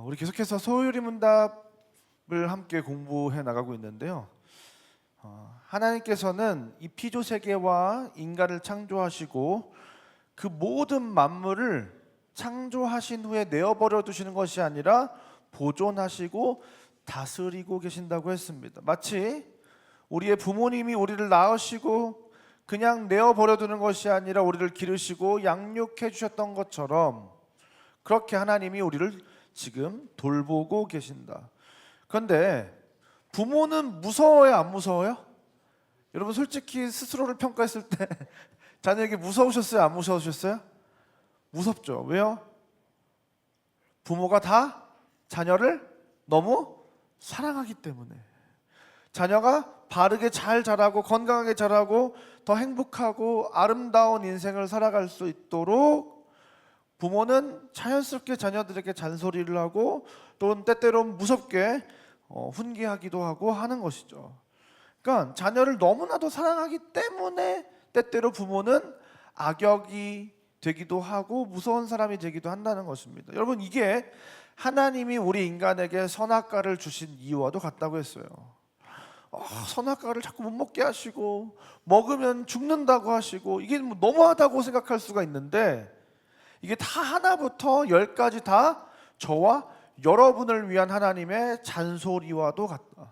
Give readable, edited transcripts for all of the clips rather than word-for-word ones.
우리 계속해서 소요리 문답을 함께 공부해 나가고 있는데요. 하나님께서는 이 피조 세계와 인간을 창조하시고 그 모든 만물을 창조하신 후에 내어버려 두시는 것이 아니라 보존하시고 다스리고 계신다고 했습니다. 마치 우리의 부모님이 우리를 낳으시고 그냥 내어버려 두는 것이 아니라 우리를 기르시고 양육해 주셨던 것처럼 그렇게 하나님이 우리를 지금 돌보고 계신다. 그런데 부모는 무서워요, 안 무서워요? 여러분 솔직히 스스로를 평가했을 때 자녀에게 무서우셨어요, 안 무서우셨어요? 무섭죠. 왜요? 부모가 다 자녀를 너무 사랑하기 때문에. 자녀가 바르게 잘 자라고 건강하게 자라고 더 행복하고 아름다운 인생을 살아갈 수 있도록 부모는 자연스럽게 자녀들에게 잔소리를 하고 또는 때때로 무섭게 훈계하기도 하고 하는 것이죠. 그러니까 자녀를 너무나도 사랑하기 때문에 때때로 부모는 악역이 되기도 하고 무서운 사람이 되기도 한다는 것입니다. 여러분, 이게 하나님이 우리 인간에게 선악과를 주신 이유와도 같다고 했어요. 선악과를 자꾸 못 먹게 하시고 먹으면 죽는다고 하시고 이게 뭐 너무하다고 생각할 수가 있는데 이게 다 하나부터 열까지 다 저와 여러분을 위한 하나님의 잔소리와도 같다.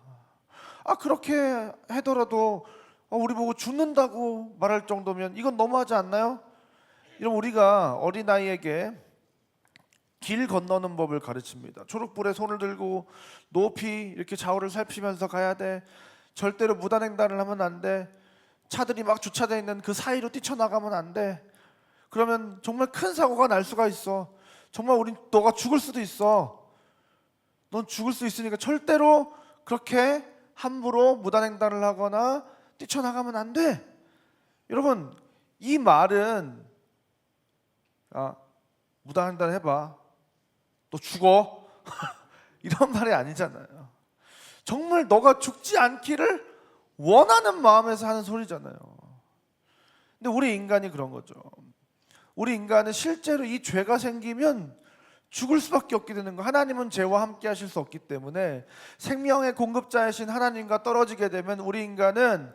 그렇게 하더라도 우리 보고 죽는다고 말할 정도면 이건 너무하지 않나요? 이런 우리가 어린아이에게 길 건너는 법을 가르칩니다. 초록불에 손을 들고 높이 이렇게 좌우를 살피면서 가야 돼. 절대로 무단횡단을 하면 안 돼. 차들이 막 주차되어 있는 그 사이로 뛰쳐나가면 안 돼. 그러면 정말 큰 사고가 날 수가 있어. 정말 너가 죽을 수도 있어. 넌 죽을 수 있으니까 절대로 그렇게 함부로 무단횡단을 하거나 뛰쳐나가면 안 돼. 여러분, 이 말은 무단횡단 해봐, 너 죽어 이런 말이 아니잖아요. 정말 너가 죽지 않기를 원하는 마음에서 하는 소리잖아요. 근데 우리 인간이 그런 거죠. 우리 인간은 실제로 이 죄가 생기면 죽을 수밖에 없게 되는 거. 하나님은 죄와 함께 하실 수 없기 때문에 생명의 공급자이신 하나님과 떨어지게 되면 우리 인간은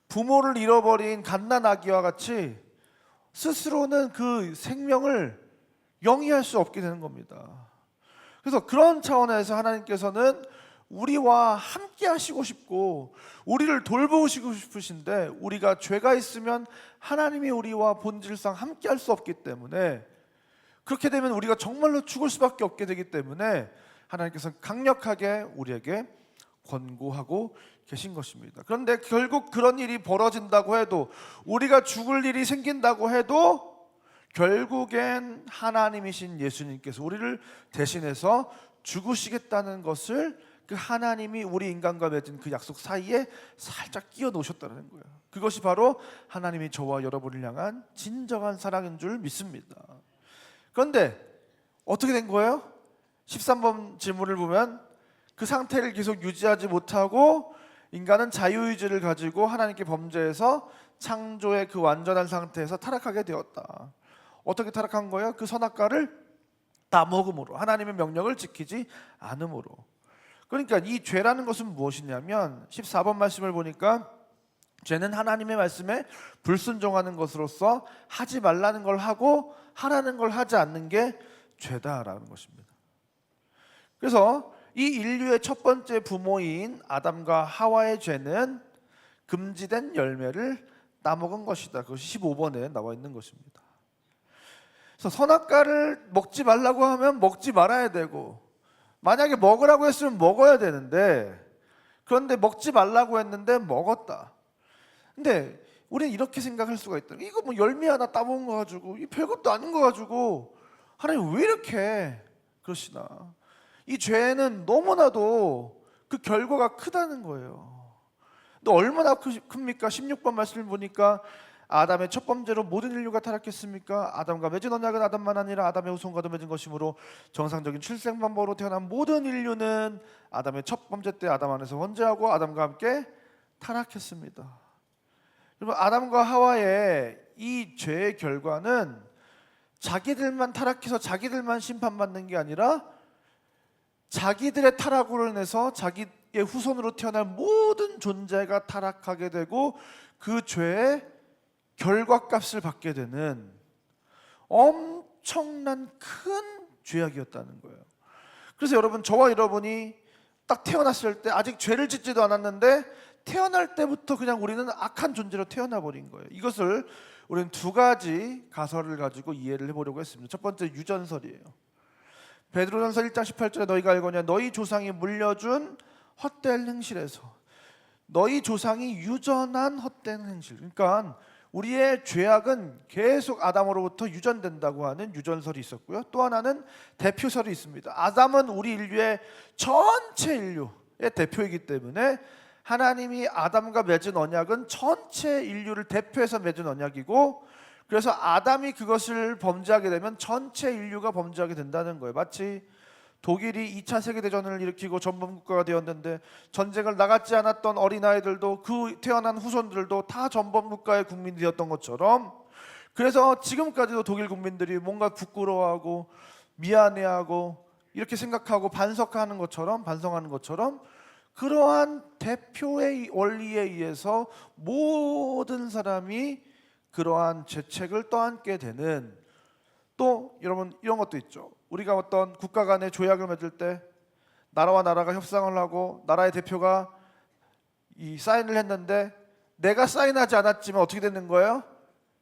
부모를 잃어버린 갓난아기와 같이 스스로는 그 생명을 영위할 수 없게 되는 겁니다. 그래서 그런 차원에서 하나님께서는 우리와 함께 하시고 싶고 우리를 돌보시고 싶으신데 우리가 죄가 있으면 하나님이 우리와 본질상 함께 할 수 없기 때문에 그렇게 되면 우리가 정말로 죽을 수밖에 없게 되기 때문에 하나님께서는 강력하게 우리에게 권고하고 계신 것입니다. 그런데 결국 그런 일이 벌어진다고 해도 우리가 죽을 일이 생긴다고 해도 결국엔 하나님이신 예수님께서 우리를 대신해서 죽으시겠다는 것을 그 하나님이 우리 인간과 맺은 그 약속 사이에 살짝 끼워 놓으셨다는 거예요. 그것이 바로 하나님이 저와 여러분을 향한 진정한 사랑인 줄 믿습니다. 그런데 어떻게 된 거예요? 13번 질문을 보면 그 상태를 계속 유지하지 못하고 인간은 자유의지를 가지고 하나님께 범죄해서 창조의 그 완전한 상태에서 타락하게 되었다. 어떻게 타락한 거예요? 그 선악과를 따먹음으로, 하나님의 명령을 지키지 않음으로. 그러니까 이 죄라는 것은 무엇이냐면 14번 말씀을 보니까 죄는 하나님의 말씀에 불순종하는 것으로서 하지 말라는 걸 하고 하라는 걸 하지 않는 게 죄다라는 것입니다. 그래서 이 인류의 첫 번째 부모인 아담과 하와의 죄는 금지된 열매를 따먹은 것이다. 그것이 15번에 나와 있는 것입니다. 그래서 선악과를 먹지 말라고 하면 먹지 말아야 되고 만약에 먹으라고 했으면 먹어야 되는데 그런데 먹지 말라고 했는데 먹었다. 근데 우리는 이렇게 생각할 수가 있다. 이거 뭐 열매 하나 따먹은 거 가지고 이 별것도 아닌 거 가지고 하나님 왜 이렇게 그러시나. 이 죄는 너무나도 그 결과가 크다는 거예요. 근데 얼마나 큽니까? 16번 말씀을 보니까 아담의 첫 번째로 모든 인류가 타락했습니까? 아담과 맺은 언약은 아담만 아니라 아담의 후손과도 맺은 것이므로 정상적인 출생반복으로 태어난 모든 인류는 아담의 첫 번째 때 아담 안에서 번제하고 아담과 함께 타락했습니다. 여러분, 아담과 하와의 이 죄의 결과는 자기들만 타락해서 자기들만 심판받는 게 아니라 자기들의 타락으로 인해서 자기의 후손으로 태어날 모든 존재가 타락하게 되고 그 죄의 결과값을 받게 되는 엄청난 큰 죄악이었다는 거예요. 그래서 여러분, 저와 여러분이 딱 태어났을 때 아직 죄를 짓지도 않았는데 태어날 때부터 그냥 우리는 악한 존재로 태어나 버린 거예요. 이것을 우리는 두 가지 가설을 가지고 이해를 해보려고 했습니다. 첫 번째, 유전설이에요. 베드로전서 1장 18절에 너희가 알거냐 너희 조상이 물려준 헛된 행실에서, 너희 조상이 유전한 헛된 행실, 그러니까 우리의 죄악은 계속 아담으로부터 유전된다고 하는 유전설이 있었고요. 또 하나는 대표설이 있습니다. 아담은 우리 인류의 전체 인류의 대표이기 때문에 하나님이 아담과 맺은 언약은 전체 인류를 대표해서 맺은 언약이고, 그래서 아담이 그것을 범죄하게 되면 전체 인류가 범죄하게 된다는 거예요. 마치 독일이 2차 세계대전을 일으키고 전범국가가 되었는데 전쟁을 나갔지 않았던 어린아이들도 그 태어난 후손들도 다 전범국가의 국민이 되었던 것처럼, 그래서 지금까지도 독일 국민들이 뭔가 부끄러워하고 미안해하고 이렇게 생각하고 반성하는 것처럼 그러한 대표의 원리에 의해서 모든 사람이 그러한 죄책을 떠안게 되는, 또 여러분 이런 것도 있죠. 우리가 어떤 국가 간의 조약을 맺을 때 나라와 나라가 협상을 하고 나라의 대표가 이 사인을 했는데 내가 사인하지 않았지만 어떻게 되는 거예요?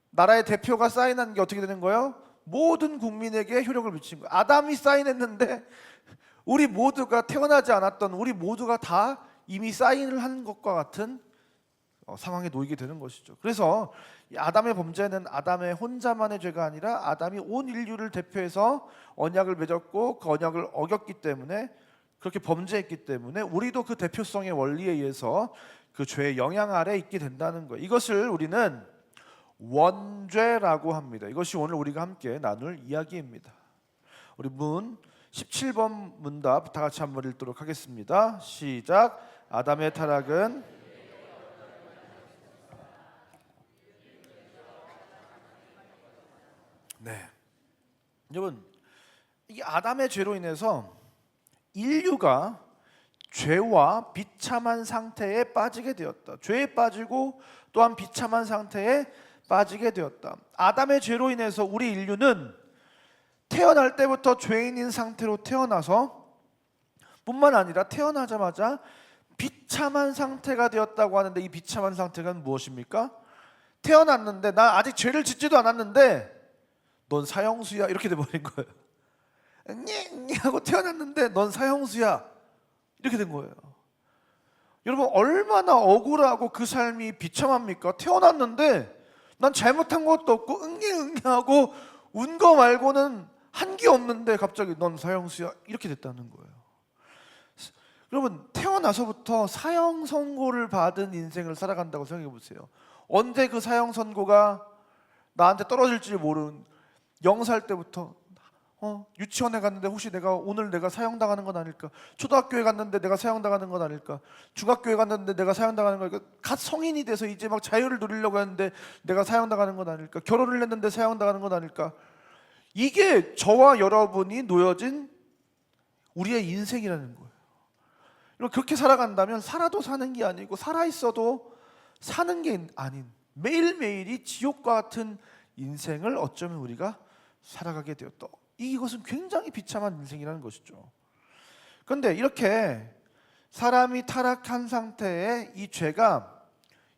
나라의 대표가 사인한 게 어떻게 되는 거예요? 모든 국민에게 효력을 미친 거예요. 아담이 사인했는데 우리 모두가, 태어나지 않았던 우리 모두가 다 이미 사인을 한 것과 같은 상황에 놓이게 되는 것이죠. 그래서 이 아담의 범죄는 아담의 혼자만의 죄가 아니라 아담이 온 인류를 대표해서 언약을 맺었고 그 언약을 어겼기 때문에, 그렇게 범죄했기 때문에 우리도 그 대표성의 원리에 의해서 그 죄의 영향 아래 있게 된다는 거예요. 이것을 우리는 원죄라고 합니다. 이것이 오늘 우리가 함께 나눌 이야기입니다. 우리 문 17번 문답 다 같이 한번 읽도록 하겠습니다. 시작. 아담의 타락은 네, 여러분, 이 아담의 죄로 인해서 인류가 죄와 비참한 상태에 빠지게 되었다. 죄에 빠지고 또한 비참한 상태에 빠지게 되었다. 아담의 죄로 인해서 우리 인류는 태어날 때부터 죄인인 상태로 태어나서 뿐만 아니라 태어나자마자 비참한 상태가 되었다고 하는데, 이 비참한 상태가 무엇입니까? 태어났는데 나 아직 죄를 짓지도 않았는데 넌 사형수야, 이렇게 돼버린 거예요. 니 하고 태어났는데 넌 사형수야, 이렇게 된 거예요. 여러분, 얼마나 억울하고 그 삶이 비참합니까? 태어났는데 난 잘못한 것도 없고 응애 하고 운 거 말고는 한 게 없는데 갑자기 넌 사형수야, 이렇게 됐다는 거예요. 여러분, 태어나서부터 사형 선고를 받은 인생을 살아간다고 생각해 보세요. 언제 그 사형 선고가 나한테 떨어질지 모르는, 0살 때부터 유치원에 갔는데 혹시 오늘 내가 사형당하는 건 아닐까? 초등학교에 갔는데 내가 사형당하는 건 아닐까? 중학교에 갔는데 내가 사형당하는 건 아닐까? 갓 성인이 돼서 이제 막 자유를 누리려고 했는데 내가 사형당하는 건 아닐까? 결혼을 했는데 사형당하는 건 아닐까? 이게 저와 여러분이 놓여진 우리의 인생이라는 거예요. 그렇게 살아간다면 살아도 사는 게 아니고 살아있어도 사는 게 아닌 매일매일이 지옥과 같은 인생을 어쩌면 우리가 살아가게 되었다. 이것은 굉장히 비참한 인생이라는 것이죠. 그런데 이렇게 사람이 타락한 상태에 이 죄가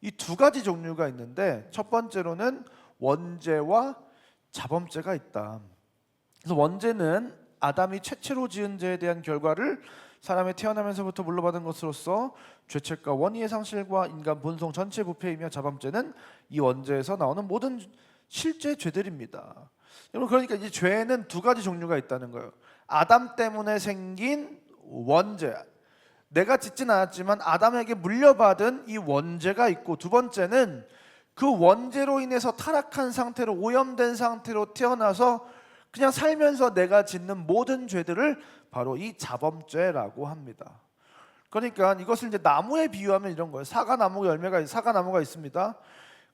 이 두 가지 종류가 있는데, 첫 번째로는 원죄와 자범죄가 있다. 그래서 원죄는 아담이 최초로 지은 죄에 대한 결과를 사람이 태어나면서부터 물려받은 것으로서 죄책과 원의의 상실과 인간 본성 전체 부패이며, 자범죄는 이 원죄에서 나오는 모든 실제 죄들입니다. 여러분, 그러니까 이 죄는 두 가지 종류가 있다는 거예요. 아담 때문에 생긴 원죄, 내가 짓진 않았지만 아담에게 물려받은 이 원죄가 있고, 두 번째는 그 원죄로 인해서 타락한 상태로, 오염된 상태로 태어나서 그냥 살면서 내가 짓는 모든 죄들을 바로 이 자범죄라고 합니다. 그러니까 이것을 이제 나무에 비유하면 이런 거예요. 사과나무가 있습니다.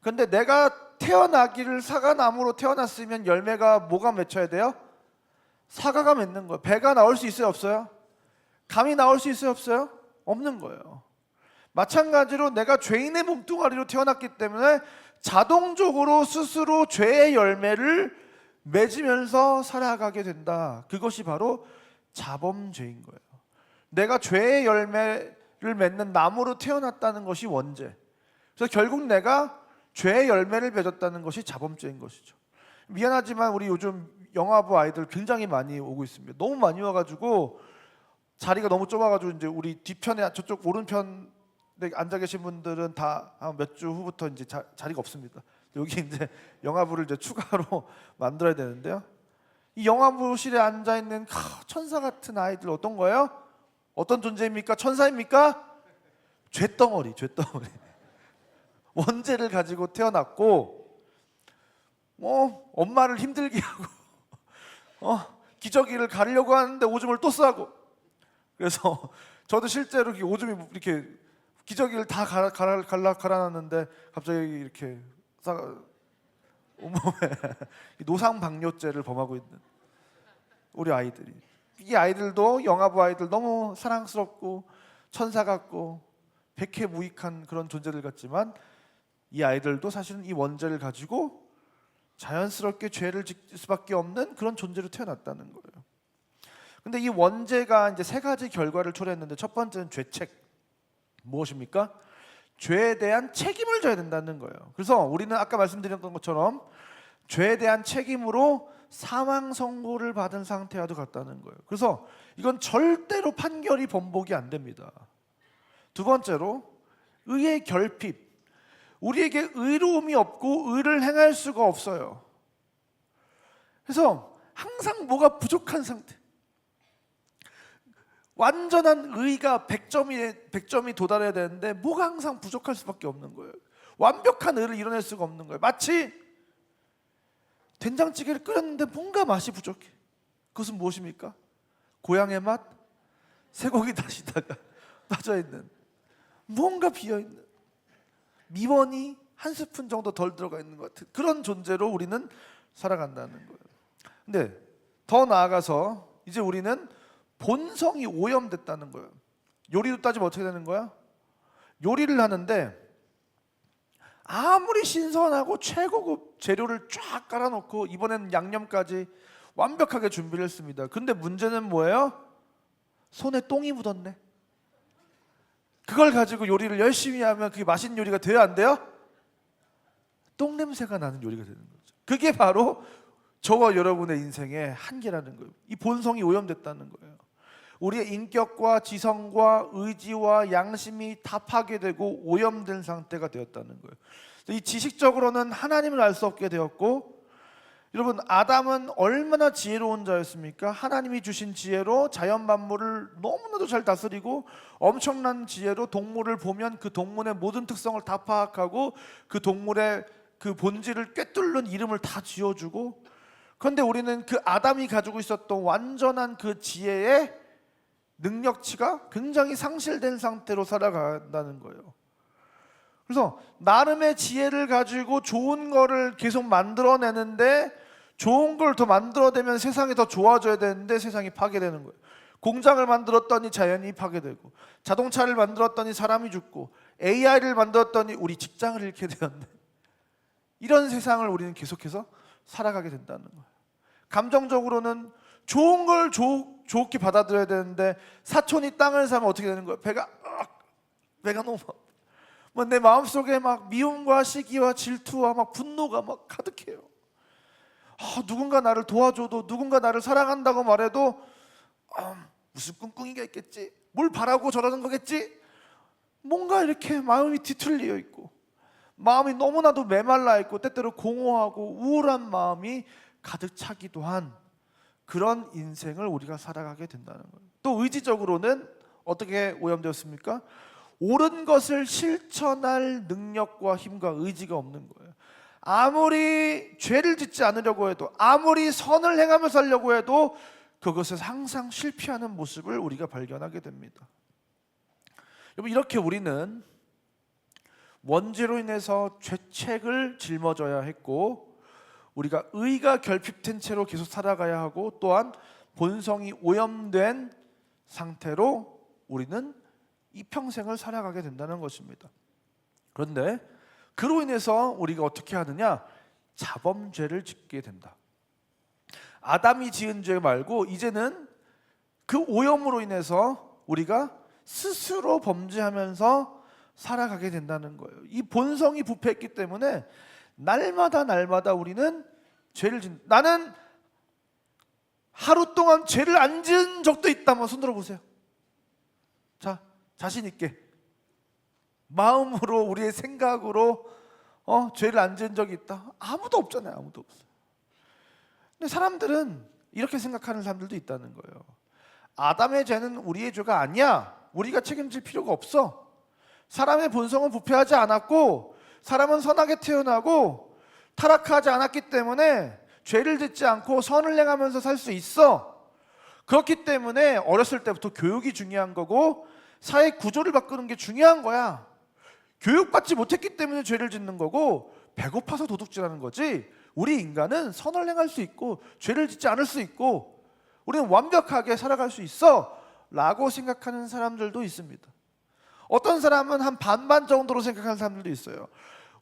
근데 내가 태어나기를 사과나무로 태어났으면 열매가 뭐가 맺혀야 돼요? 사과가 맺는 거예요. 배가 나올 수 있어요, 없어요? 감이 나올 수 있어요, 없어요? 없는 거예요. 마찬가지로 내가 죄인의 몸뚱아리로 태어났기 때문에 자동적으로 스스로 죄의 열매를 맺으면서 살아가게 된다. 그것이 바로 자범죄인 거예요. 내가 죄의 열매를 맺는 나무로 태어났다는 것이 원죄. 그래서 결국 내가 죄의 열매를 맺었다는 것이 자범죄인 것이죠. 미안하지만 우리 요즘 영화부 아이들 굉장히 많이 오고 있습니다. 너무 많이 와가지고 자리가 너무 좁아가지고 이제 우리 뒤편에 저쪽 오른편에 앉아 계신 분들은 다 몇 주 후부터 이제 자리가 없습니다. 여기 이제 영화부를 이제 추가로 만들어야 되는데요. 이 영화부실에 앉아 있는 천사 같은 아이들 어떤 거예요? 어떤 존재입니까? 천사입니까? 죄덩어리, 죄덩어리. 원죄를 가지고 태어났고, 엄마를 힘들게 하고, 기저귀를 가리려고 하는데 오줌을 또 싸고. 그래서 저도 실제로 오줌이 이렇게 기저귀를 다 갈아놨는데 갑자기 이렇게 온몸에 노상방뇨죄를 범하고 있는 우리 아이들이. 이 아이들도 영화부 아이들 너무 사랑스럽고 천사 같고 백해무익한 그런 존재들 같지만 이 아이들도 사실은 이 원죄를 가지고 자연스럽게 죄를 짓을 수밖에 없는 그런 존재로 태어났다는 거예요. 근데 이 원죄가 이제 세 가지 결과를 초래했는데 첫 번째는 죄책. 무엇입니까? 죄에 대한 책임을 져야 된다는 거예요. 그래서 우리는 아까 말씀드렸던 것처럼 죄에 대한 책임으로 사망 선고를 받은 상태와도 같다는 거예요. 그래서 이건 절대로 판결이 번복이 안 됩니다. 두 번째로 의의 결핍. 우리에게 의로움이 없고 의를 행할 수가 없어요. 그래서 항상 뭐가 부족한 상태. 완전한 의가 100점이 도달해야 되는데 뭐가 항상 부족할 수밖에 없는 거예요. 완벽한 의를 이뤄낼 수가 없는 거예요. 마치 된장찌개를 끓였는데 뭔가 맛이 부족해. 그것은 무엇입니까? 고향의 맛, 쇠고기 다시다가 빠져있는, 뭔가 비어있는, 미원이 한 스푼 정도 덜 들어가 있는 것 같은 그런 존재로 우리는 살아간다는 거예요. 근데 더 나아가서 이제 우리는 본성이 오염됐다는 거예요. 요리도 따지면 어떻게 되는 거야? 요리를 하는데 아무리 신선하고 최고급 재료를 쫙 깔아놓고 이번에는 양념까지 완벽하게 준비를 했습니다. 근데 문제는 뭐예요? 손에 똥이 묻었네. 그걸 가지고 요리를 열심히 하면 그게 맛있는 요리가 돼요, 안 돼요? 똥 냄새가 나는 요리가 되는 거죠. 그게 바로 저와 여러분의 인생의 한계라는 거예요. 이 본성이 오염됐다는 거예요. 우리의 인격과 지성과 의지와 양심이 다 파괴되고 오염된 상태가 되었다는 거예요. 이 지식적으로는 하나님을 알 수 없게 되었고, 여러분 아담은 얼마나 지혜로운 자였습니까? 하나님이 주신 지혜로 자연 만물을 너무나도 잘 다스리고 엄청난 지혜로 동물을 보면 그 동물의 모든 특성을 다 파악하고 그 동물의 그 본질을 꿰뚫는 이름을 다 지어주고, 그런데 우리는 그 아담이 가지고 있었던 완전한 그 지혜의 능력치가 굉장히 상실된 상태로 살아간다는 거예요. 그래서 나름의 지혜를 가지고 좋은 거를 계속 만들어내는데 좋은 걸 더 만들어내면 세상이 더 좋아져야 되는데 세상이 파괴되는 거예요. 공장을 만들었더니 자연이 파괴되고, 자동차를 만들었더니 사람이 죽고, AI를 만들었더니 우리 직장을 잃게 되었네. 이런 세상을 우리는 계속해서 살아가게 된다는 거예요. 감정적으로는 좋은 걸 좋게 받아들여야 되는데 사촌이 땅을 사면 어떻게 되는 거예요? 배가 너무 내 마음속에 막 미움과 시기와 질투와 막 분노가 막 가득해요. 누군가 나를 도와줘도, 누군가 나를 사랑한다고 말해도 무슨 꿍꿍이가 있겠지, 뭘 바라고 저러는 거겠지, 뭔가 이렇게 마음이 뒤틀려 있고 마음이 너무나도 메말라 있고 때때로 공허하고 우울한 마음이 가득 차기도 한 그런 인생을 우리가 살아가게 된다는 거예요. 또 의지적으로는 어떻게 오염되었습니까? 옳은 것을 실천할 능력과 힘과 의지가 없는 거예요. 아무리 죄를 짓지 않으려고 해도, 아무리 선을 행하며 살려고 해도 그것에서 항상 실패하는 모습을 우리가 발견하게 됩니다. 여러분, 이렇게 우리는 원죄로 인해서 죄책을 짊어져야 했고, 우리가 의가 결핍된 채로 계속 살아가야 하고, 또한 본성이 오염된 상태로 우리는 이 평생을 살아가게 된다는 것입니다. 그런데 그로 인해서 우리가 어떻게 하느냐? 자범죄를 짓게 된다. 아담이 지은 죄 말고 이제는 그 오염으로 인해서 우리가 스스로 범죄하면서 살아가게 된다는 거예요. 이 본성이 부패했기 때문에 날마다 우리는 죄를 짓는. 나는 하루 동안 죄를 안 지은 적도 있다. 한번 손 들어보세요. 자, 자신 있게 마음으로, 우리의 생각으로 죄를 안 지은 적이 있다. 아무도 없잖아요. 아무도 없어요. 근데 사람들은 이렇게 생각하는 사람들도 있다는 거예요. 아담의 죄는 우리의 죄가 아니야. 우리가 책임질 필요가 없어. 사람의 본성은 부패하지 않았고 사람은 선하게 태어나고 타락하지 않았기 때문에 죄를 짓지 않고 선을 행하면서 살 수 있어. 그렇기 때문에 어렸을 때부터 교육이 중요한 거고 사회 구조를 바꾸는 게 중요한 거야. 교육받지 못했기 때문에 죄를 짓는 거고 배고파서 도둑질하는 거지. 우리 인간은 선을 행할 수 있고 죄를 짓지 않을 수 있고 우리는 완벽하게 살아갈 수 있어 라고 생각하는 사람들도 있습니다. 어떤 사람은 한 반반 정도로 생각하는 사람들도 있어요.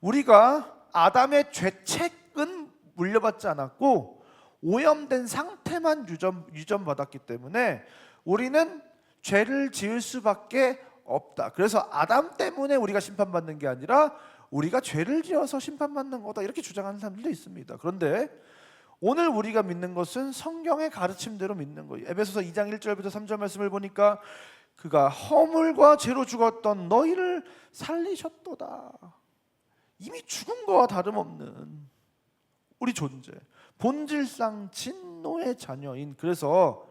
우리가 아담의 죄책은 물려받지 않았고 오염된 상태만 유전받았기 때문에 우리는 죄를 지을 수밖에 없다. 그래서 아담 때문에 우리가 심판받는 게 아니라 우리가 죄를 지어서 심판받는 거다, 이렇게 주장하는 사람들도 있습니다. 그런데 오늘 우리가 믿는 것은 성경의 가르침대로 믿는 거예요. 에베소서 2장 1절부터 3절 말씀을 보니까 그가 허물과 죄로 죽었던 너희를 살리셨도다. 이미 죽은 거와 다름없는 우리 존재, 본질상 진노의 자녀인, 그래서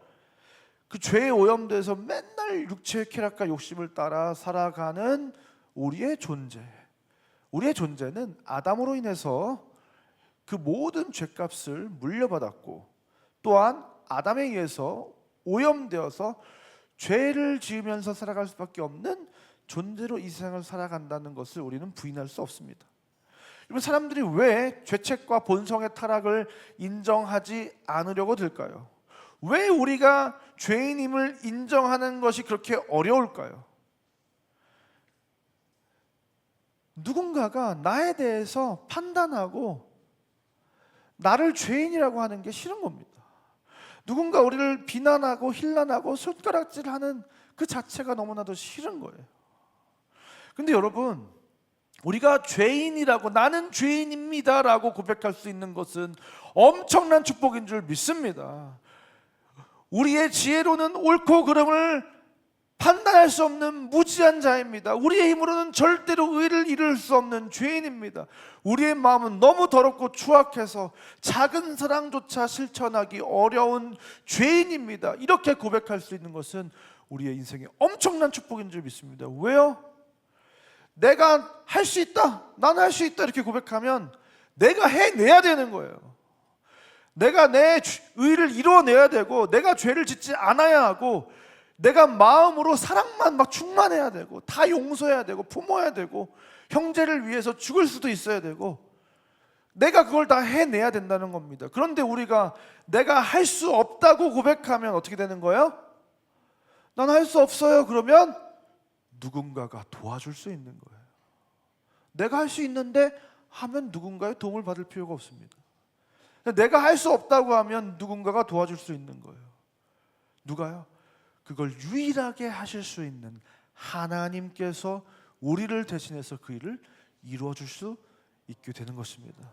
그 죄에 오염돼서 맨날 육체의 쾌락과 욕심을 따라 살아가는 우리의 존재, 우리의 존재는 아담으로 인해서 그 모든 죄값을 물려받았고 또한 아담에 의해서 오염되어서 죄를 지으면서 살아갈 수밖에 없는 존재로 이 세상을 살아간다는 것을 우리는 부인할 수 없습니다. 여러분, 사람들이 왜 죄책과 본성의 타락을 인정하지 않으려고 들까요? 왜 우리가 죄인임을 인정하는 것이 그렇게 어려울까요? 누군가가 나에 대해서 판단하고 나를 죄인이라고 하는 게 싫은 겁니다. 누군가 우리를 비난하고 힐난하고 손가락질하는 그 자체가 너무나도 싫은 거예요. 근데 여러분, 우리가 죄인이라고, 나는 죄인입니다 라고 고백할 수 있는 것은 엄청난 축복인 줄 믿습니다. 우리의 지혜로는 옳고 그름을 판단할 수 없는 무지한 자입니다. 우리의 힘으로는 절대로 의를 이룰 수 없는 죄인입니다. 우리의 마음은 너무 더럽고 추악해서 작은 사랑조차 실천하기 어려운 죄인입니다. 이렇게 고백할 수 있는 것은 우리의 인생에 엄청난 축복인 줄 믿습니다. 왜요? 내가 할 수 있다, 나는 할 수 있다 이렇게 고백하면 내가 해내야 되는 거예요. 내가 내 의를 이루어내야 되고 내가 죄를 짓지 않아야 하고 내가 마음으로 사랑만 막 충만해야 되고 다 용서해야 되고 품어야 되고 형제를 위해서 죽을 수도 있어야 되고 내가 그걸 다 해내야 된다는 겁니다. 그런데 우리가 내가 할 수 없다고 고백하면 어떻게 되는 거예요? 난 할 수 없어요. 그러면 누군가가 도와줄 수 있는 거예요. 내가 할 수 있는데 하면 누군가의 도움을 받을 필요가 없습니다. 내가 할 수 없다고 하면 누군가가 도와줄 수 있는 거예요. 누가요? 그걸 유일하게 하실 수 있는 하나님께서 우리를 대신해서 그 일을 이루어 줄 수 있게 되는 것입니다.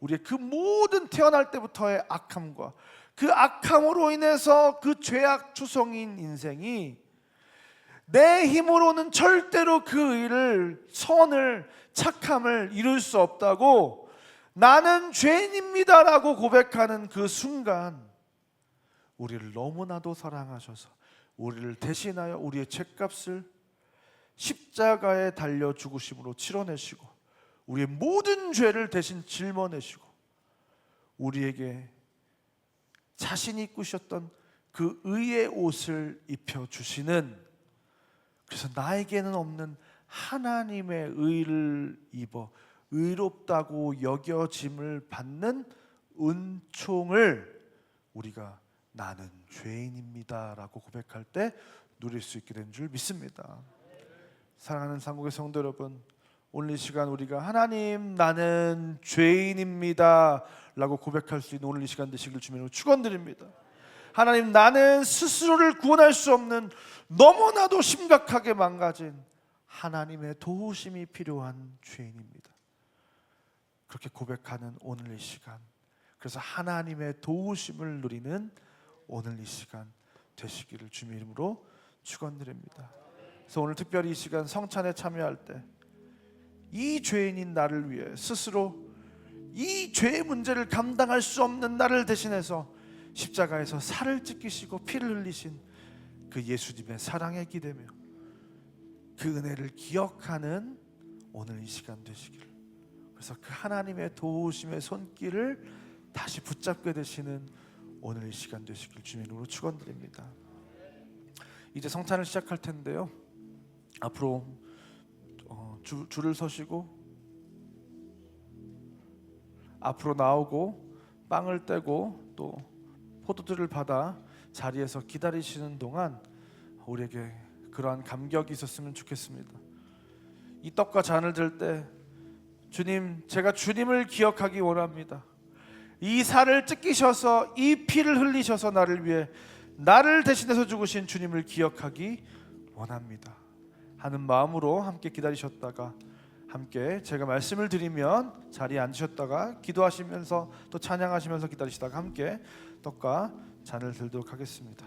우리의 그 모든 태어날 때부터의 악함과 그 악함으로 인해서 그 죄악 투성인 인생이 내 힘으로는 절대로 그 일을, 선을, 착함을 이룰 수 없다고 나는 죄인입니다라고 고백하는 그 순간 우리를 너무나도 사랑하셔서 우리를 대신하여 우리의 죄값을 십자가에 달려 죽으심으로 치러내시고 우리의 모든 죄를 대신 짊어내시고 우리에게 자신이 입으셨던 그 의의 옷을 입혀주시는, 그래서 나에게는 없는 하나님의 의를 입어 의롭다고 여겨짐을 받는 은총을 우리가 나는 죄인입니다 라고 고백할 때 누릴 수 있게 된 줄 믿습니다. 사랑하는 상국의 성도 여러분, 오늘 이 시간 우리가 하나님 나는 죄인입니다 라고 고백할 수 있는 오늘 이 시간 되시길 주님으로 축원드립니다. 하나님, 나는 스스로를 구원할 수 없는 너무나도 심각하게 망가진 하나님의 도우심이 필요한 죄인입니다. 그렇게 고백하는 오늘 이 시간, 그래서 하나님의 도우심을 누리는 오늘 이 시간 되시기를 주님의 이름으로 축원드립니다. 그래서 오늘 특별히 이 시간 성찬에 참여할 때 이 죄인인 나를 위해 스스로 이 죄의 문제를 감당할 수 없는 나를 대신해서 십자가에서 살을 찢기시고 피를 흘리신 그 예수님의 사랑에 기대며 그 은혜를 기억하는 오늘 이 시간 되시기를, 그래서 그 하나님의 도우심의 손길을 다시 붙잡게 되시는 오늘 이 시간 되시길 주님의 이름으로 축원드립니다. 이제 성찬을 시작할 텐데요, 앞으로 줄을 서시고 앞으로 나오고 빵을 떼고 또 포도주를 받아 자리에서 기다리시는 동안 우리에게 그러한 감격이 있었으면 좋겠습니다. 이 떡과 잔을 들 때 주님, 제가 주님을 기억하기 원합니다. 이 살을 찢기셔서 이 피를 흘리셔서 나를 위해 나를 대신해서 죽으신 주님을 기억하기 원합니다 하는 마음으로 함께 기다리셨다가, 함께 제가 말씀을 드리면 자리에 앉으셨다가 기도하시면서 또 찬양하시면서 기다리시다가 함께 떡과 잔을 들도록 하겠습니다.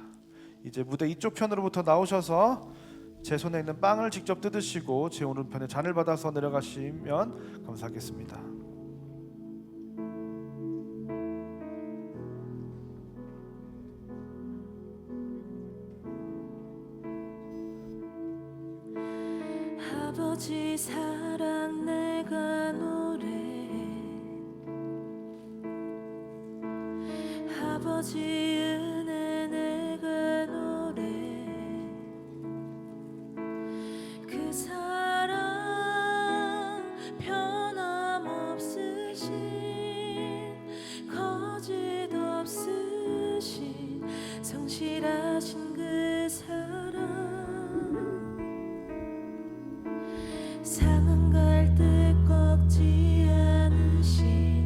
이제 무대 이쪽 편으로부터 나오셔서 제 손에 있는 빵을 직접 뜯으시고 제 오른편에 잔을 받아서 내려가시면 감사하겠습니다. 아버지 사랑 내가 노래해, 아버지 은혜 내가 노래해, 그 사랑 변함없으신 거짓 없으신 성실하신 그 사랑, 상한 갈등 꺾지 않으시는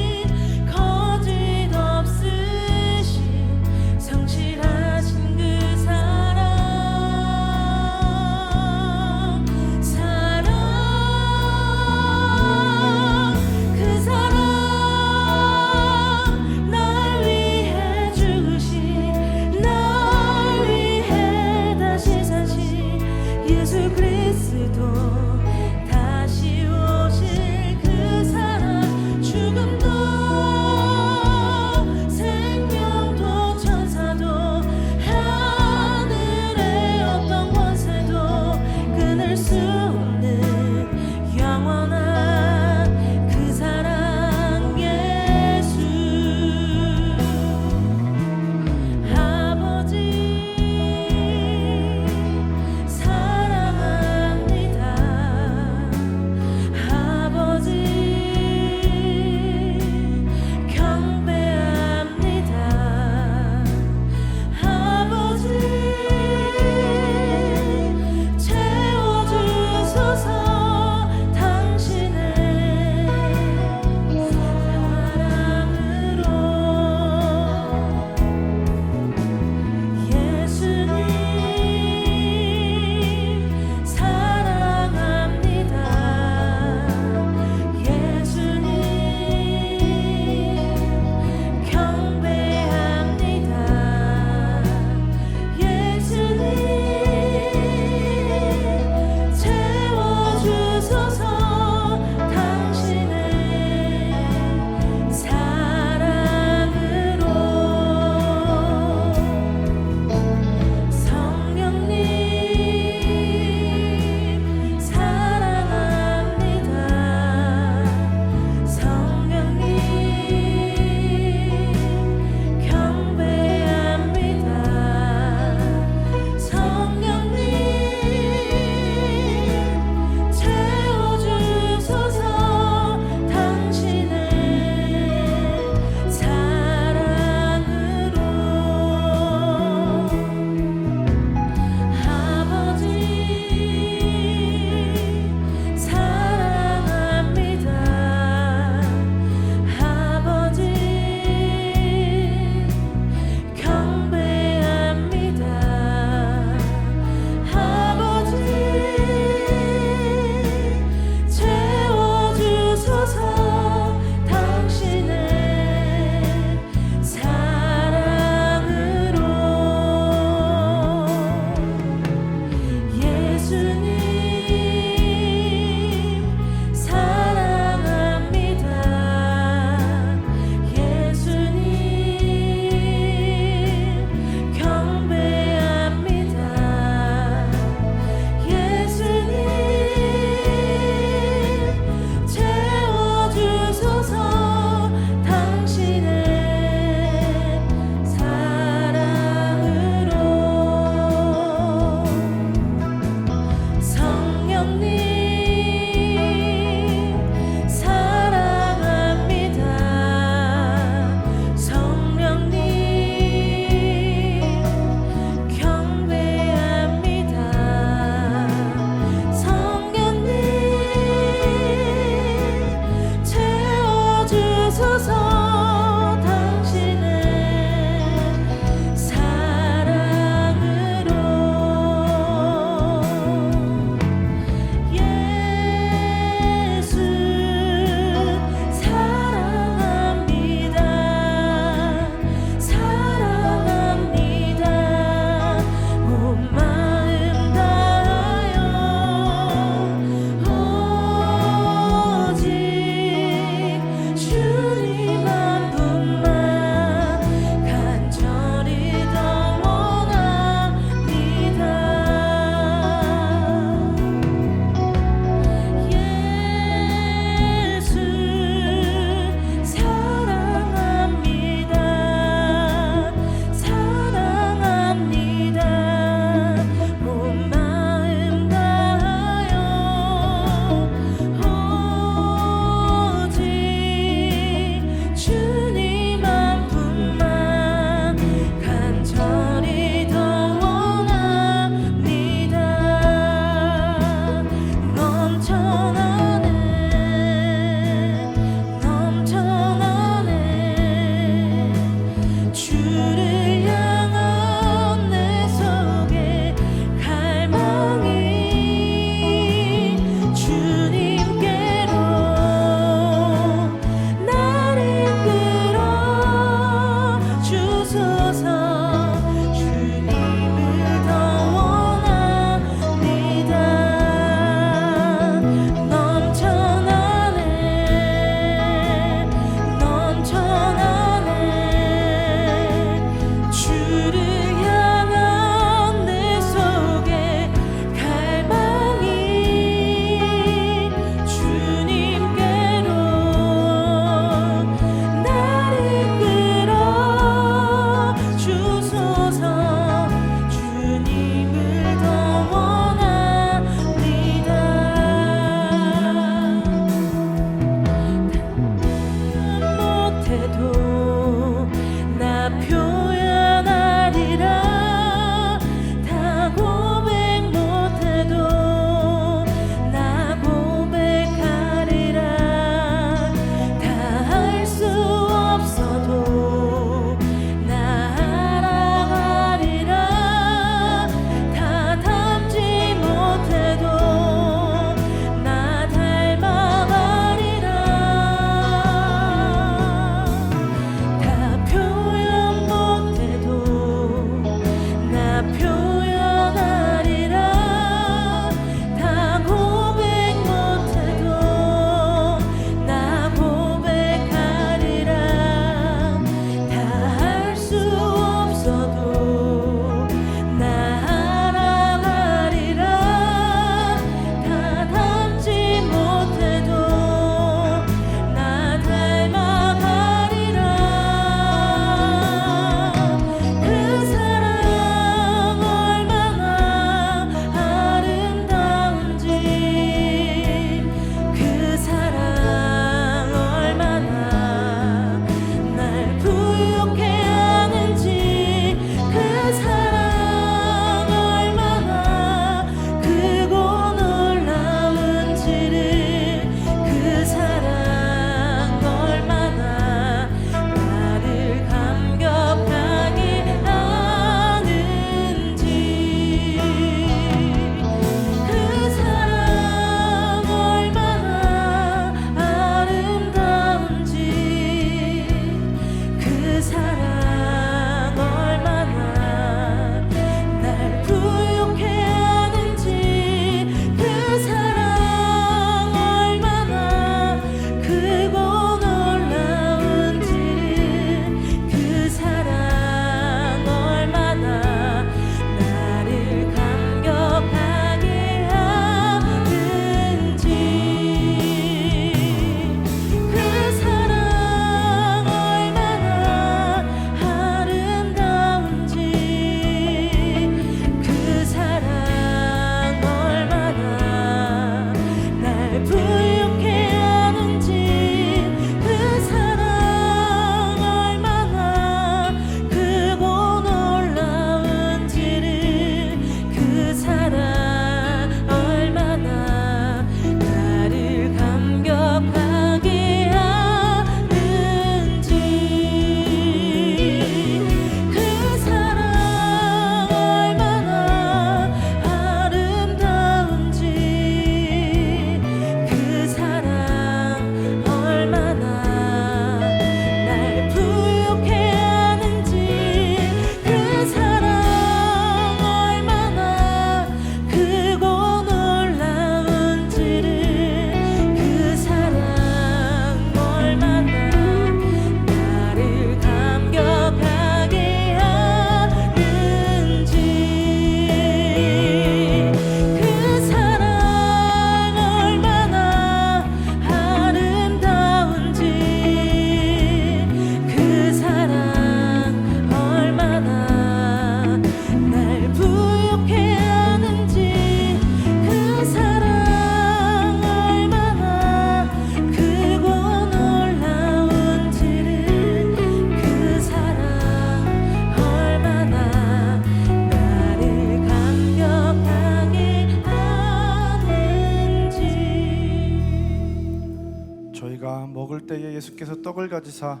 예수께서 떡을 가지사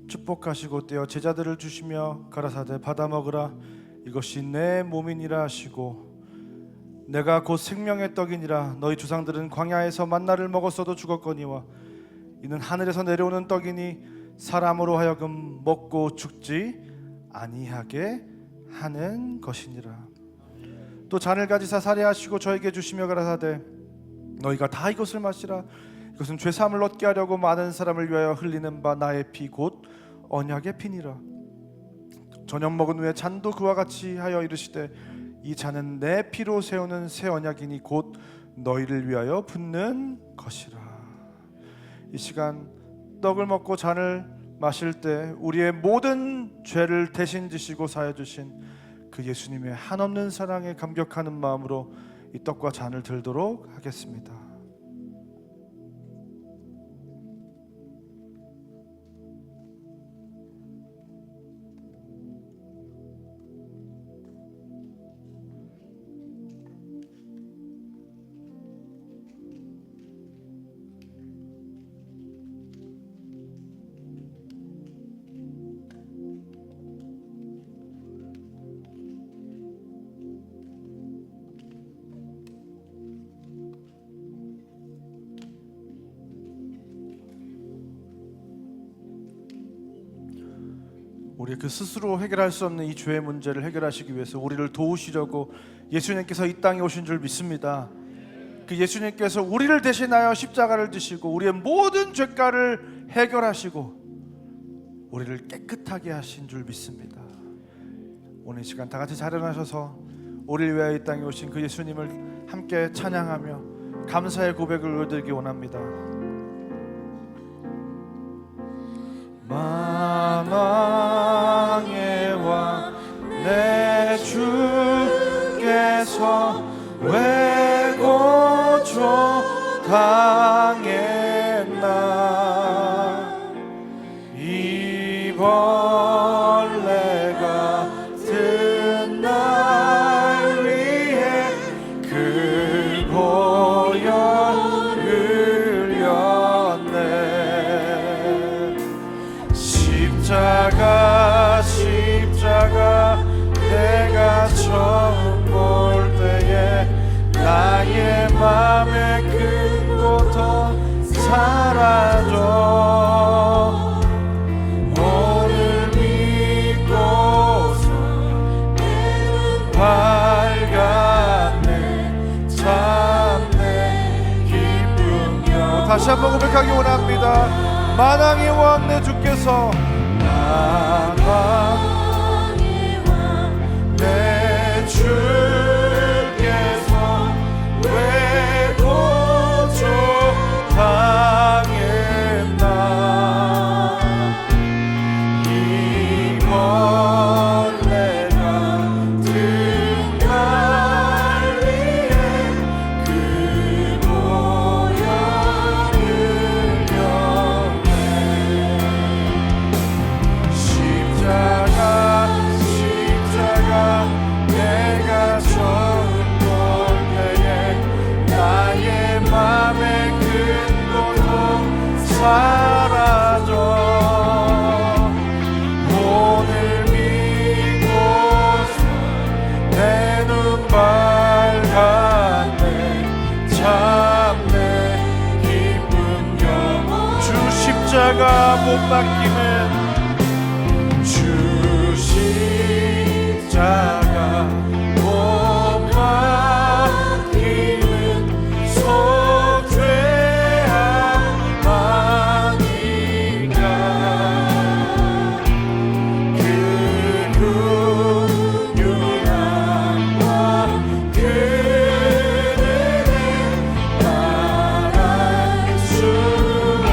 축복하시고 떼어 제자들을 주시며 가라사대 받아 먹으라 이것이 내 몸이니라 하시고 내가 곧 생명의 떡이니라 너희 조상들은 광야에서 만나를 먹었어도 죽었거니와 이는 하늘에서 내려오는 떡이니 사람으로 하여금 먹고 죽지 아니하게 하는 것이니라. 또 잔을 가지사 사례하시고 저에게 주시며 가라사대 너희가 다 이것을 마시라 이것은 죄사함을 얻게 하려고 많은 사람을 위하여 흘리는 바 나의 피 곧 언약의 피니라. 저녁 먹은 후에 잔도 그와 같이 하여 이르시되 이 잔은 내 피로 세우는 새 언약이니 곧 너희를 위하여 붓는 것이라. 이 시간 떡을 먹고 잔을 마실 때 우리의 모든 죄를 대신 지시고 사해 주신 그 예수님의 한없는 사랑에 감격하는 마음으로 이 떡과 잔을 들도록 하겠습니다. 우리 그 스스로 해결할 수 없는 이 죄의 문제를 해결하시기 위해서 우리를 도우시려고 예수님께서 이 땅에 오신 줄 믿습니다. 그 예수님께서 우리를 대신하여 십자가를 지시고 우리의 모든 죄가를 해결하시고 우리를 깨끗하게 하신 줄 믿습니다. 오늘 이 시간 다 같이 자리하셔서 우리를 위하여 이 땅에 오신 그 예수님을 함께 찬양하며 감사의 고백을 올려드리기 원합니다. 만왕의 왕 내 주께서 왜 고초 당했나 이 벌레가 든 날 위해 그 보혈 흘렸네. 십자가 내가 처음 볼 때에 나의 맘의 큰 고통 사라져 오늘 믿고서 밝았네 참내 기쁨이여. 다시 한번 고백하기 원합니다. 만왕의 왕 내 주께서 만왕의 왕 내 주께서 왜 고초 당했나 이 벌레가 든 날 위해 그 보혈 흘렸네. 십자가 내가 처음 볼 때에 나의 맘의 큰 고통 사라져 오늘 믿고서 내 눈 밝았네 참내 기쁨여. 주 십자가 못 박힘은 주 십자가 못 박힘은 속죄함이니까 그 긍휼함과 그 은혜 말할 수 없도다.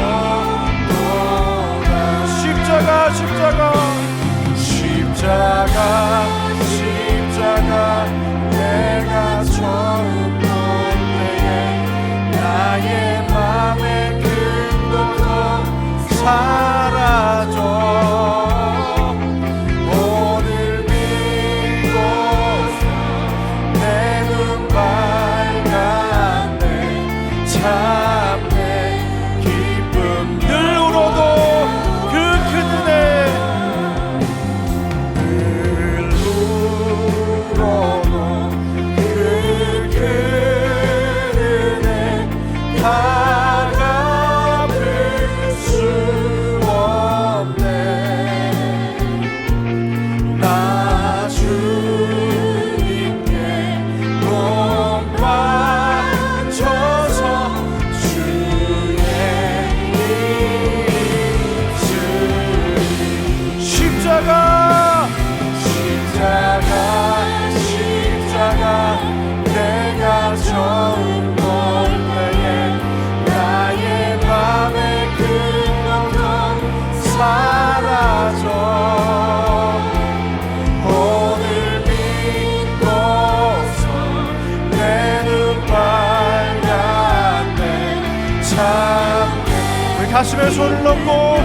가슴에 손을 얹고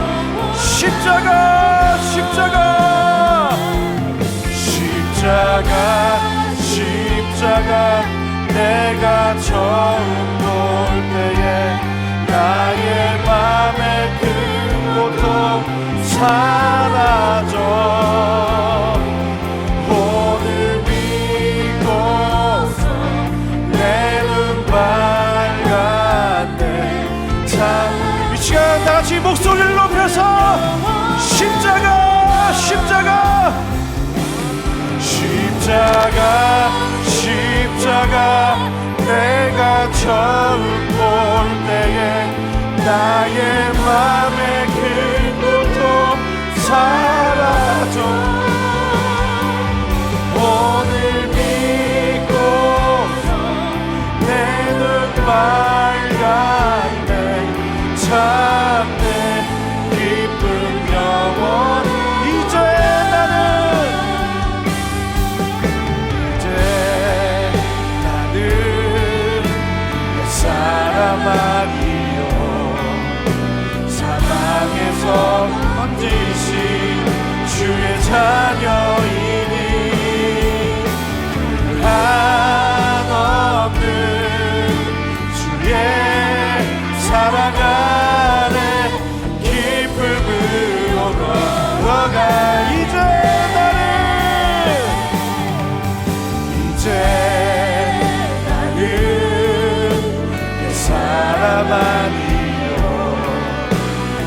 십자가 십자가 십자가 십자가 내가 처음 볼 때에 나의 맘에 큰 고통 사라져 오늘 믿고서 내 눈 밝았네 참 이 시간 다같이 목소리를 높여서 십자가 십자가 십자가 십자가 내가 처음 볼 때에 나의 맘에 큰 고통 사라져 오늘 믿고서 내 눈 밝았네 참내 기쁨 영원 이제 나는 사람 아니요 사망에서 건지신 주의 자녀이니 한없는 주의 사랑 안에 기쁨으로 걸어가 이제 나는 사람 아니요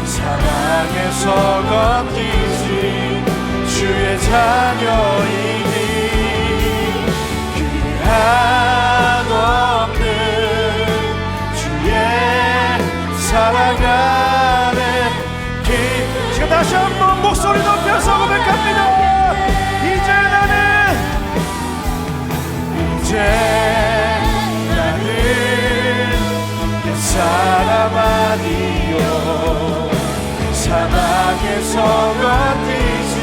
사랑에서 건지신 주의 자녀이니 그 한없는 주의 사랑 안에 지금 다시 한번 목소리 높여서 고백합니다 이제 나는 사람 아니요 사랑에서 건지신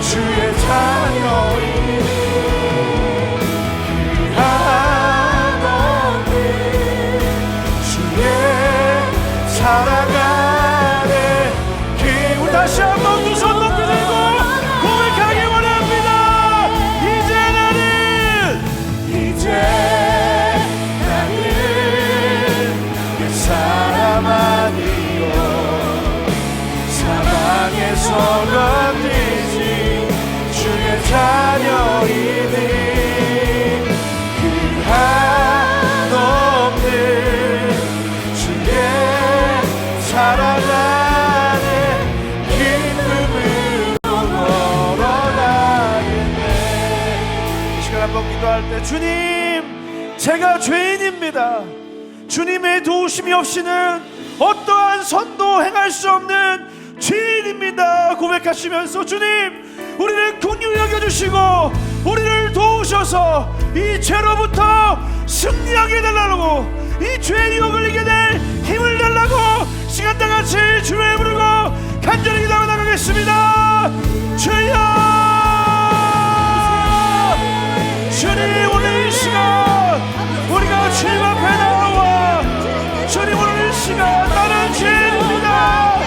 주의 자녀이니 그 한없는 주의 사랑 안에 우리 다시 한번 두 손 높이 들고 고백하기 원합니다 이제 나는 사람 아니요 사랑에서 건지신 주의 자녀이니 그 한없는 주의 사랑 안에 기쁨으로 걸어가겠네 이 시간 한번 기도할 때 주님 제가 죄인입니다 주님의 도우심이 없이는 어떠한 선도 행할 수 없는 죄인입니다 고백하시면서 주님 우리를 긍휼히 여겨주시고 우리를 도우셔서 이 죄로부터 승리하게 해달라고 이 죄의 유혹을 이겨낼 힘을 달라고 시간 다같이 주의 부르고 간절히 기도하고 나가겠습니다 주여 주님 오늘 이 시간 우리가 주님 앞에 나와 주님 오늘 이 시간 나는 죄인입니다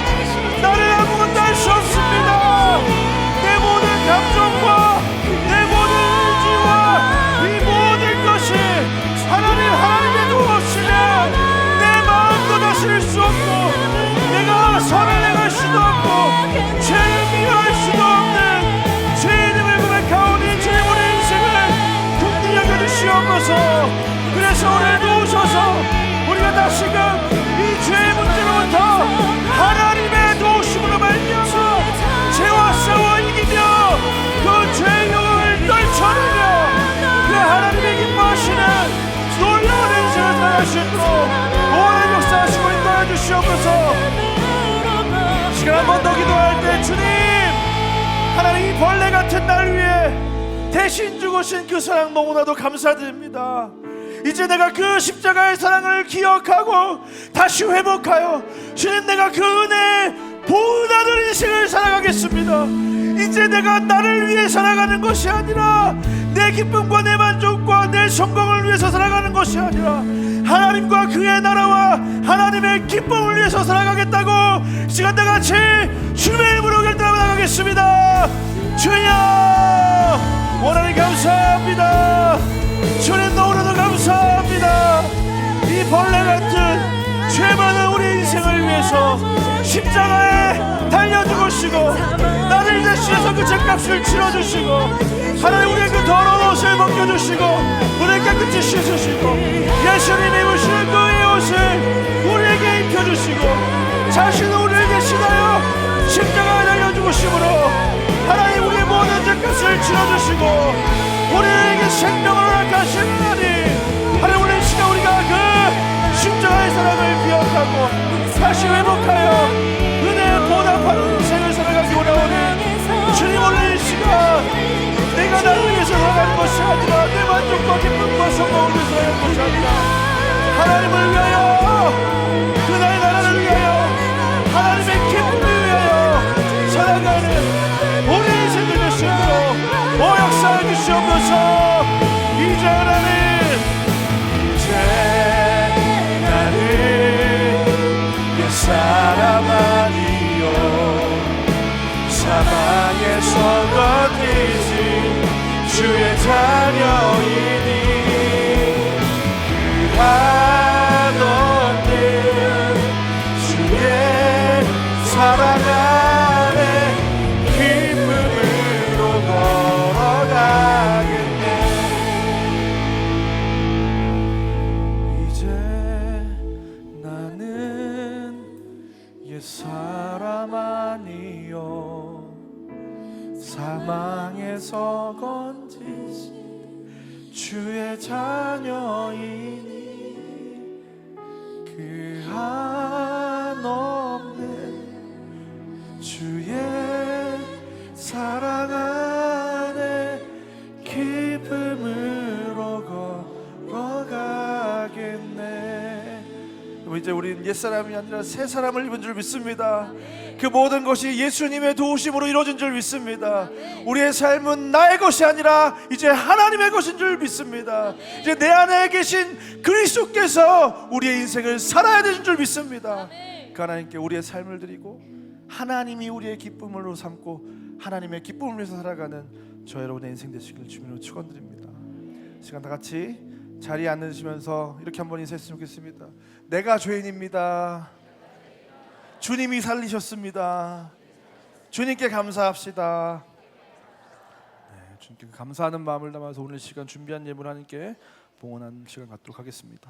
나는 아무것도 할 수 없습니다 내 모든 감정과 내 모든 의지와 이 모든 것이 하나님의 도우시면 내 마음도 다스릴 수 없고 내가 선을 행할 수도 없고 죄를 미워할 수도 없는 죄인임을 고백하오니 주님 우리 인생을 긍휼히 여겨주시옵소서 그래서 오늘 도우셔서 우리가 다시금 이 죄의 문제로부터 하나님의 도우심으로 말미암아 죄와 싸워 이기며 그 죄의 영을 떨쳐내며 그 하나님의 기뻐하시는 놀라운 인생을 살아갈 수 있도록 오늘 역사하시고 인도해 주시옵소서 시간 한 번 더 기도할 때 주님 하나님 이 벌레 같은 날 위해 대신 죽으신 그 사랑 너무나도 감사드립니다 이제 내가 그 십자가의 사랑을 기억하고 다시 회복하여 주님 내가 그 은혜에 보답을 인생을 살아가겠습니다 이제 내가 나를 위해 살아가는 것이 아니라 내 기쁨과 내 만족과 내 우리의 성공을 위해서 살아가는 것이 아니라 하나님과 그의 나라와 하나님의 기쁨을 위해서 살아가겠다고 시간 다 같이 주님의 이름으로 결단하고 나가겠습니다. 주여 원하님 감사합니다. 주님 너무나도 감사합니다. 이 벌레 같은 죄 많은 우리 인생을 위해서 십자가에 달려 죽으시고 나를 대신해서 그 죄값을 치러주시고 하나님 우리의 그 더러운 옷을 벗겨주시고 우리를 깨끗이 씻으시고 예수님이 입으신 그의 옷을 우리에게 입혀주시고 자신은 우리를 대신하여 십자가에 달려 죽으심으로 하나님 우리의 모든 죄값을 치러주시고 우리에게 생명을 허락하신 하나님 우리 시간 우리가 그 십자가의 사랑을 기억하고 다시 회복하여 은혜에 보답하는 인생을 살아가기 원하오니 주님 오늘 이 시간 내가 나를 위해서 살아가는 것이 아니라 내 만족과 기쁨과 성공을 위해서 살아가는 것이 아니라 하나님을 위하여 그날의 나라를 위하여 하나님의 기쁨을 위하여 살아가는 우리 인생들 되시므로 역사해 주시옵소서. 이제 하나님 사람 아니요 사망에서 건지신 주의 자녀이니 그 한없는 주의 사랑 안에 기쁨으로 걸어가겠네. 이제 나는 옛사람 아니요 사망에서 건지신 주의 자녀이니 그 한없는 주의 사랑 안에 기쁨으로 걸어가겠네. 이제 우리는 옛사람이 아니라 새사람을 입은 줄 믿습니다. 그 모든 것이 예수님의 도우심으로 이루어진 줄 믿습니다. 우리의 삶은 나의 것이 아니라 이제 하나님의 것인 줄 믿습니다. 이제 내 안에 계신 그리스도께서 우리의 인생을 살아야 되는 줄 믿습니다. 그 하나님께 우리의 삶을 드리고 하나님이 우리의 기쁨으로 삼고 하나님의 기쁨을 위해서 살아가는 저 여러분의 인생 되시길 주님으로 축원드립니다. 시간 다 같이 자리에 앉으시면서 이렇게 한번 인사했으면 좋겠습니다. 내가 죄인입니다. 주님이 살리셨습니다. 주님께 감사합시다. 네, 주님께 감사하는 마음을 담아서 오늘 시간 준비한 예물 하나님께 봉헌하는 시간 갖도록 하겠습니다.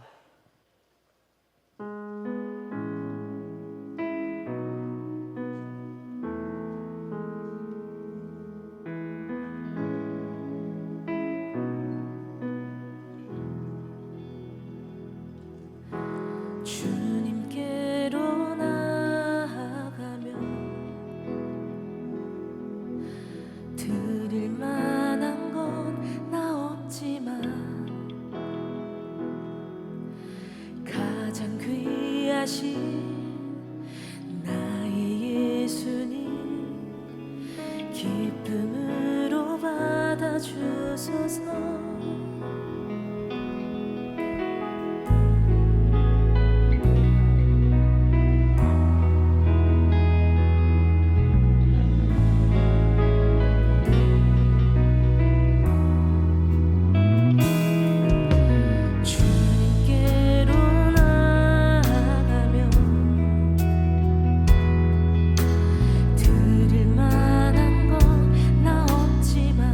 주님께로 나아가며 드릴 만한 건 나 없지만 가장 귀하신 나의 예수님 기쁨으로 받아주소서. 드릴 만한 건 나 없지만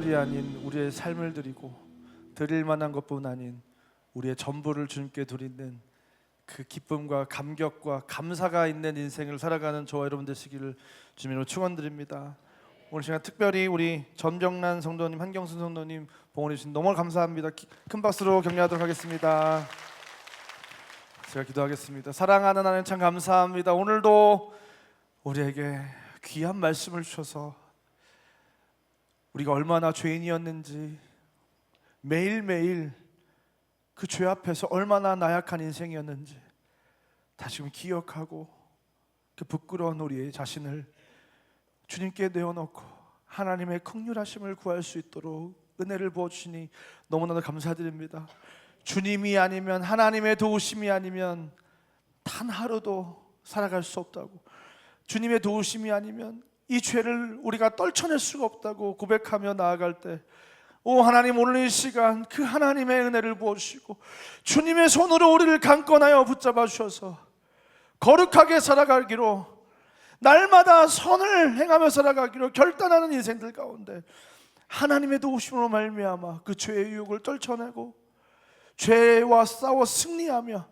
특별이 아닌 우리의 삶을 드리고 드릴 만한 것뿐 아닌 우리의 전부를 주님께 드리는 그 기쁨과 감격과 감사가 있는 인생을 살아가는 저와 여러분 되시기를 주님으로 축원드립니다. 오늘 시간 특별히 우리 전병란 성도님, 한경순 성도님 봉헌해 주신 너무 감사합니다. 큰 박수로 격려하도록 하겠습니다. 제가 기도하겠습니다. 사랑하는 하나님 참 감사합니다. 오늘도 우리에게 귀한 말씀을 주셔서 우리가 얼마나 죄인이었는지, 매일매일 그 죄 앞에서 얼마나 나약한 인생이었는지 다시금 기억하고 그 부끄러운 우리의 자신을 주님께 내어놓고 하나님의 긍휼하심을 구할 수 있도록 은혜를 부어주시니 너무나도 감사드립니다. 주님이 아니면, 하나님의 도우심이 아니면 단 하루도 살아갈 수 없다고, 주님의 도우심이 아니면 이 죄를 우리가 떨쳐낼 수가 없다고 고백하며 나아갈 때, 오 하나님, 오늘 이 시간 그 하나님의 은혜를 부어주시고 주님의 손으로 우리를 강건하여 붙잡아 주셔서 거룩하게 살아가기로, 날마다 선을 행하며 살아가기로 결단하는 인생들 가운데 하나님의 도우심으로 말미암아 그 죄의 유혹을 떨쳐내고 죄와 싸워 승리하며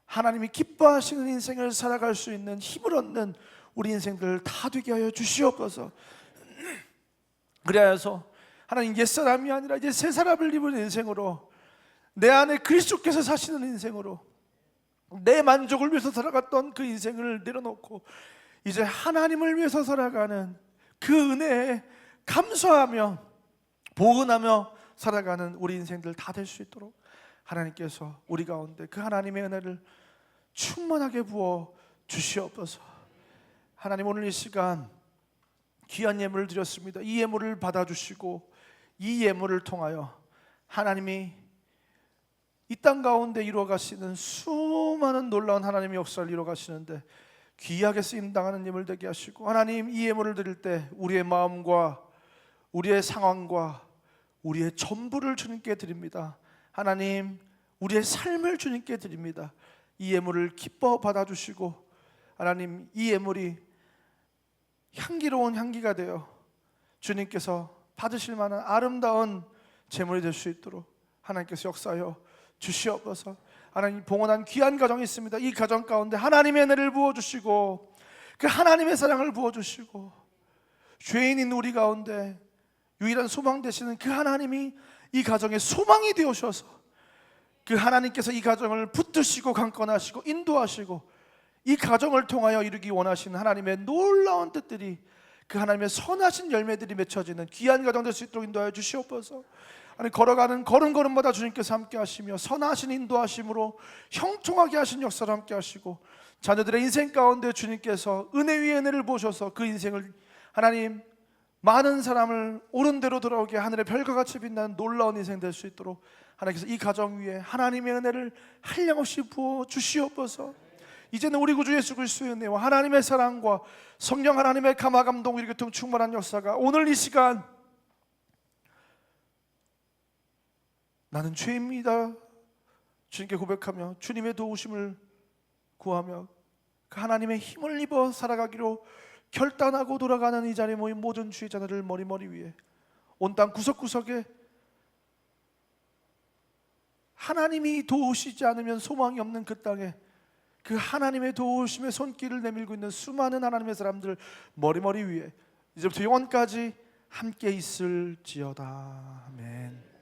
하나님이 기뻐하시는 인생을 살아갈 수 있는 힘을 얻는 우리 인생들 다 되게 하여 주시옵소서. 그래서 하나님, 옛사람이 아니라 이제 새 사람을 입은 인생으로, 내 안에 그리스도께서 사시는 인생으로, 내 만족을 위해서 살아갔던 그 인생을 내려놓고 이제 하나님을 위해서 살아가는 그 은혜에 감사하며 보은하며 살아가는 우리 인생들 다 될 수 있도록 하나님께서 우리 가운데 그 하나님의 은혜를 충만하게 부어 주시옵소서. 하나님, 오늘 이 시간 귀한 예물을 드렸습니다. 이 예물을 받아주시고 이 예물을 통하여 하나님이 이 땅 가운데 이루어가시는 수많은 놀라운 하나님의 역사를 이루어가시는데 귀하게 쓰임당하는 예물 되게 하시고, 하나님, 이 예물을 드릴 때 우리의 마음과 우리의 상황과 우리의 전부를 주님께 드립니다. 하나님, 우리의 삶을 주님께 드립니다. 이 예물을 기뻐 받아주시고 하나님, 이 예물이 향기로운 향기가 되어 주님께서 받으실 만한 아름다운 제물이 될 수 있도록 하나님께서 역사하여 주시옵소서. 하나님, 봉헌한 귀한 가정이 있습니다. 이 가정 가운데 하나님의 은혜를 부어주시고 그 하나님의 사랑을 부어주시고 죄인인 우리 가운데 유일한 소망 되시는 그 하나님이 이 가정의 소망이 되어셔서 그 하나님께서 이 가정을 붙드시고 강건하시고 인도하시고 이 가정을 통하여 이루기 원하시는 하나님의 놀라운 뜻들이, 그 하나님의 선하신 열매들이 맺혀지는 귀한 가정 될 수 있도록 인도하여 주시옵소서. 아니, 걸어가는 걸음걸음마다 주님께서 함께 하시며 선하신 인도하심으로 형통하게 하신 역사를 함께 하시고 자녀들의 인생 가운데 주님께서 은혜 위에 은혜를 부으셔서 그 인생을 하나님 많은 사람을 옳은 대로 돌아오게 하늘의 별과 같이 빛나는 놀라운 인생 될 수 있도록 하나님께서 이 가정 위에 하나님의 은혜를 한량없이 부어 주시옵소서. 이제는 우리 구주 예수 그리스도의 은혜와 하나님의 사랑과 성령 하나님의 감화 감동 우리 교통 충만한 역사가 오늘 이 시간, 나는 죄입니다 주님께 고백하며 주님의 도우심을 구하며 그 하나님의 힘을 입어 살아가기로 결단하고 돌아가는 이 자리에 모인 모든 주의 자녀를 머리머리 위에, 온 땅 구석구석에 하나님이 도우시지 않으면 소망이 없는 그 땅에 그 하나님의 도우심의 손길을 내밀고 있는 수많은 하나님의 사람들 머리머리 위에 이제부터 영원까지 함께 있을지어다. 아멘.